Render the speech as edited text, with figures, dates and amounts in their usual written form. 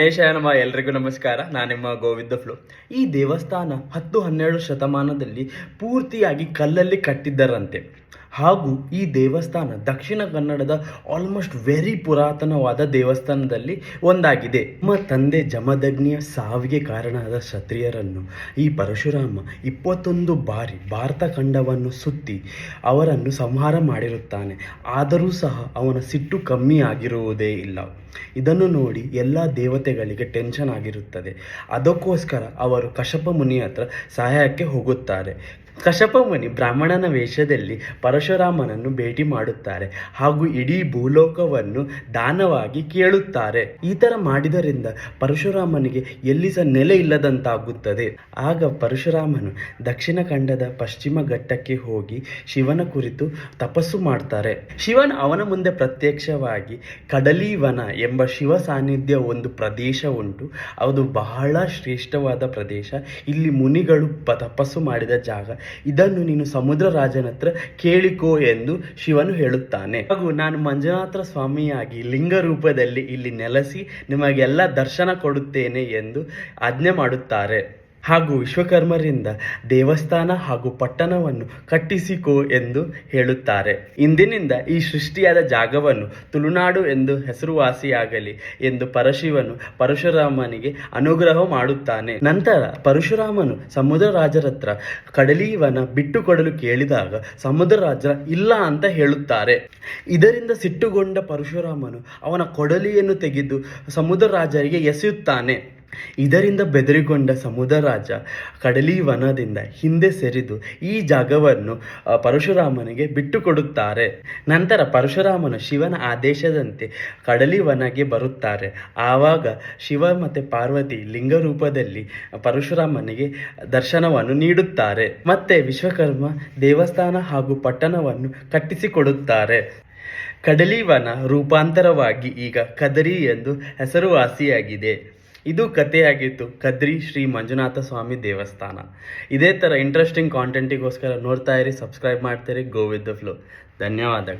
ಗಣೇಶನಮ್ಮ, ಎಲ್ರಿಗೂ ನಮಸ್ಕಾರ. ನಾನು ನಿಮ್ಮ ಗೋವಿಂದ ಫ್ಲೋ. ಈ ದೇವಸ್ಥಾನ 10-12 ಶತಮಾನದಲ್ಲಿ ಪೂರ್ತಿಯಾಗಿ ಕಲ್ಲಲ್ಲಿ ಕಟ್ಟಿದ್ದರಂತೆ. ಹಾಗೂ ಈ ದೇವಸ್ಥಾನ ದಕ್ಷಿಣ ಕನ್ನಡದ ಆಲ್ಮೋಸ್ಟ್ ವೆರಿ ಪುರಾತನವಾದ ದೇವಸ್ಥಾನದಲ್ಲಿ ಒಂದಾಗಿದೆ. ನಮ್ಮ ತಂದೆ ಜಮದಗ್ನಿಯ ಸಾವಿಗೆ ಕಾರಣವಾದ ಕ್ಷತ್ರಿಯರನ್ನು ಈ ಪರಶುರಾಮ 21 ಬಾರಿ ಭಾರತ ಖಂಡವನ್ನು ಸುತ್ತಿ ಅವರನ್ನು ಸಂಹಾರ ಮಾಡಿರುತ್ತಾನೆ. ಆದರೂ ಸಹ ಅವನ ಸಿಟ್ಟು ಕಮ್ಮಿ ಆಗಿರುವುದೇ ಇಲ್ಲ. ಇದನ್ನು ನೋಡಿ ಎಲ್ಲ ದೇವತೆಗಳಿಗೆ ಟೆನ್ಷನ್ ಆಗಿರುತ್ತದೆ. ಅದಕ್ಕೋಸ್ಕರ ಅವರು ಕಶ್ಯಪ ಮುನಿ ಹತ್ರ ಸಹಾಯಕ್ಕೆ ಹೋಗುತ್ತಾರೆ. ಕಶ್ಯಪ ಮುನಿ ಬ್ರಾಹ್ಮಣನ ವೇಷದಲ್ಲಿ ಪರಶುರಾಮನನ್ನು ಭೇಟಿ ಮಾಡುತ್ತಾರೆ ಹಾಗೂ ಇಡೀ ಭೂಲೋಕವನ್ನು ದಾನವಾಗಿ ಕೇಳುತ್ತಾರೆ. ಈ ಥರ ಮಾಡಿದರಿಂದ ಪರಶುರಾಮನಿಗೆ ಎಲ್ಲಿ ಸಹ ನೆಲೆ ಇಲ್ಲದಂತಾಗುತ್ತದೆ. ಆಗ ಪರಶುರಾಮನು ದಕ್ಷಿಣ ಖಂಡದ ಪಶ್ಚಿಮ ಘಟ್ಟಕ್ಕೆ ಹೋಗಿ ಶಿವನ ಕುರಿತು ತಪಸ್ಸು ಮಾಡ್ತಾರೆ. ಶಿವನು ಅವನ ಮುಂದೆ ಪ್ರತ್ಯಕ್ಷವಾಗಿ ಕಡಲಿವನ ಎಂಬ ಶಿವ ಸಾನ್ನಿಧ್ಯ ಒಂದು ಪ್ರದೇಶ ಉಂಟು. ಅದು ಬಹಳ ಶ್ರೇಷ್ಠವಾದ ಪ್ರದೇಶ. ಇಲ್ಲಿ ಮುನಿಗಳು ತಪಸ್ಸು ಮಾಡಿದ ಜಾಗ. ಇದನ್ನು ನೀನು ಸಮುದ್ರ ರಾಜನ ಹತ್ರ ಕೇಳಿಕೋ ಎಂದು ಶಿವನು ಹೇಳುತ್ತಾನೆ. ಹಾಗೂ ನಾನು ಮಂಜುನಾಥ ಸ್ವಾಮಿಯಾಗಿ ಲಿಂಗ ರೂಪದಲ್ಲಿ ಇಲ್ಲಿ ನೆಲೆಸಿ ನಿಮಗೆಲ್ಲ ದರ್ಶನ ಕೊಡುತ್ತೇನೆ ಎಂದು ಆಜ್ಞೆ ಮಾಡುತ್ತಾರೆ. ಹಾಗೂ ವಿಶ್ವಕರ್ಮರಿಂದ ದೇವಸ್ಥಾನ ಹಾಗೂ ಪಟ್ಟಣವನ್ನು ಕಟ್ಟಿಸಿಕೋ ಎಂದು ಹೇಳುತ್ತಾರೆ. ಇಂದಿನಿಂದ ಈ ಸೃಷ್ಟಿಯಾದ ಜಾಗವನ್ನು ತುಳುನಾಡು ಎಂದು ಹೆಸರುವಾಸಿಯಾಗಲಿ ಎಂದು ಪರಶಿವನು ಪರಶುರಾಮನಿಗೆ ಅನುಗ್ರಹ ಮಾಡುತ್ತಾನೆ. ನಂತರ ಪರಶುರಾಮನು ಸಮುದ್ರ ರಾಜರ ಹತ್ರ ಕಡಲಿವನ ಬಿಟ್ಟುಕೊಡಲು ಕೇಳಿದಾಗ ಸಮುದ್ರ ರಾಜ ಇಲ್ಲ ಅಂತ ಹೇಳುತ್ತಾರೆ. ಇದರಿಂದ ಸಿಟ್ಟುಗೊಂಡ ಪರಶುರಾಮನು ಅವನ ಕೊಡಲಿಯನ್ನು ತೆಗೆದು ಸಮುದ್ರ ರಾಜರಿಗೆ ಎಸೆಯುತ್ತಾನೆ. ಇದರಿಂದ ಬೆದರಿಗೊಂಡ ಸಮುದ್ರ ರಾಜ ಕಡಲಿವನದಿಂದ ಹಿಂದೆ ಸರಿದು ಈ ಜಾಗವನ್ನು ಪರಶುರಾಮನಿಗೆ ಬಿಟ್ಟುಕೊಡುತ್ತಾರೆ. ನಂತರ ಪರಶುರಾಮನು ಶಿವನ ಆದೇಶದಂತೆ ಕಡಲಿವನಗೆ ಬರುತ್ತಾರೆ. ಆವಾಗ ಶಿವ ಮತ್ತು ಪಾರ್ವತಿ ಲಿಂಗ ರೂಪದಲ್ಲಿ ಪರಶುರಾಮನಿಗೆ ದರ್ಶನವನ್ನು ನೀಡುತ್ತಾರೆ. ಮತ್ತೆ ವಿಶ್ವಕರ್ಮ ದೇವಸ್ಥಾನ ಹಾಗೂ ಪಟ್ಟಣವನ್ನು ಕಟ್ಟಿಸಿಕೊಡುತ್ತಾರೆ. ಕಡಲಿವನ ರೂಪಾಂತರವಾಗಿ ಈಗ ಕದರಿ ಎಂದು ಹೆಸರುವಾಸಿಯಾಗಿದೆ. ಇದು ಕಥೆಯಾಗಿತ್ತು ಕದ್ರಿ ಶ್ರೀ ಮಂಜುನಾಥ ಸ್ವಾಮಿ ದೇವಸ್ಥಾನ. ಇದೇ ಥರ ಇಂಟ್ರೆಸ್ಟಿಂಗ್ ಕಾಂಟೆಂಟಿಗೋಸ್ಕರ ನೋಡ್ತಾ ಇರಿ, ಸಬ್ಸ್ಕ್ರೈಬ್ ಮಾಡ್ತೀರಿ ಗೋವಿಂದ ಫ್ಲೋ. ಧನ್ಯವಾದಗಳು.